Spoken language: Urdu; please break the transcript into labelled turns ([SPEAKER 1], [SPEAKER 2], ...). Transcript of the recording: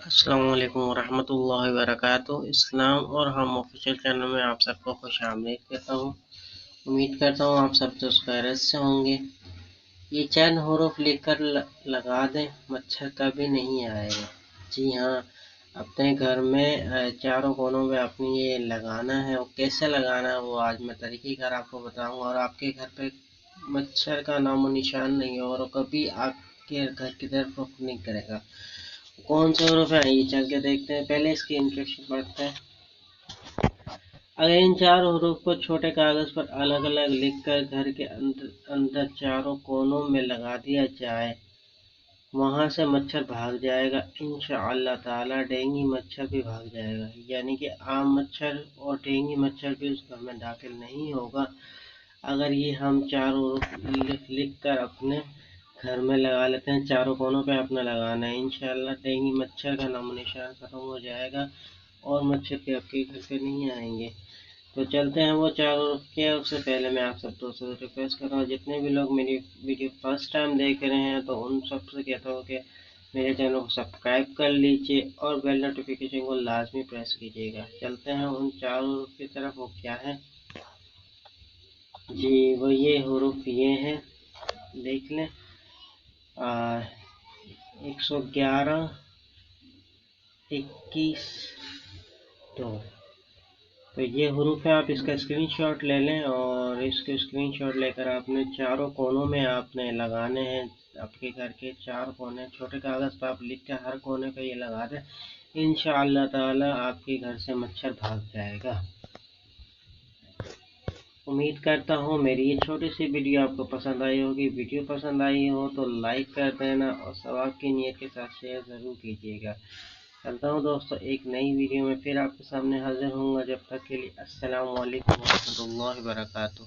[SPEAKER 1] السلام علیکم ورحمۃ اللہ وبرکاتہ۔ اسلام اور ہم آفیشیل چینل میں آپ سب کو خوش آمدید کہتا ہوں۔ امید کرتا ہوں آپ سب تو خیریت سے ہوں گے۔ یہ چند حروف لکھ کر لگا دیں، مچھر کبھی نہیں آئے گا۔ جی ہاں، اپنے گھر میں چاروں کونوں میں اپنی یہ لگانا ہے، اور کیسے لگانا ہے وہ آج میں طریقہ کار آپ کو بتاؤں گا، اور آپ کے گھر پہ مچھر کا نام و نشان نہیں ہوگا اور کبھی آپ کے گھر کی طرف رخ نہیں کرے گا۔ کون سے حروف ہیں یہ چل کے دیکھتے ہیں۔ پہلے اس کی انٹروڈکشن پڑھتے ہیں۔ اگر ان چار حروف کو چھوٹے کاغذ پر الگ الگ لکھ کر گھر کے اندر چاروں کونوں میں لگا دیا جائے، وہاں سے مچھر بھاگ جائے گا انشاءاللہ تعالی۔ ڈینگی مچھر بھی بھاگ جائے گا، یعنی کہ عام مچھر اور ڈینگی مچھر بھی اس گھر میں داخل نہیں ہوگا۔ اگر یہ ہم چار حروف لکھ کر اپنے گھر میں لگا لیتے ہیں، چاروں کونوں پہ اپنا لگانا ہے، انشاءاللہ ڈینگی مچھر کا نام و نشان ختم ہو جائے گا اور مچھر کے آپ کے گھر پہ نہیں آئیں گے۔ تو چلتے ہیں وہ چار حروف کے۔ اس سے پہلے میں آپ سب دوستوں سے ریکویسٹ کر رہا ہوں، جتنے بھی لوگ میری ویڈیو فرسٹ ٹائم دیکھ رہے ہیں تو ان سب سے کہتا ہوں کہ میرے چینل کو سبسکرائب کر لیجیے اور بیل نوٹیفیکیشن کو لازمی پریس کیجیے گا۔ چلتے ہیں ان چار حروف کی طرف۔ وہ کیا ہے جی؟ وہ یہ حروف یہ ہیں، دیکھ لیں، 111، 21، 2۔ تو یہ حروف ہیں، آپ اس کا اسکرین شاٹ لے لیں اور اس کے اسکرین شاٹ لے کر آپ نے چاروں کونوں میں آپ نے لگانے ہیں۔ آپ کے گھر کے چار کونے چھوٹے کاغذ پہ آپ لکھ کے ہر کونے پہ یہ لگا دیں، انشاءاللہ تعالی آپ کے گھر سے مچھر بھاگ جائے گا۔ امید کرتا ہوں میری یہ چھوٹی سی ویڈیو آپ کو پسند آئی ہوگی۔ ویڈیو پسند آئی ہو تو لائک کر دینا اور ثواب کی نیت کے ساتھ شیئر ضرور کیجیے گا۔ چلتا ہوں دوستو، ایک نئی ویڈیو میں پھر آپ کے سامنے حاضر ہوں گا۔ جب تک کے لیے السلام علیکم ورحمۃ اللہ وبرکاتہ۔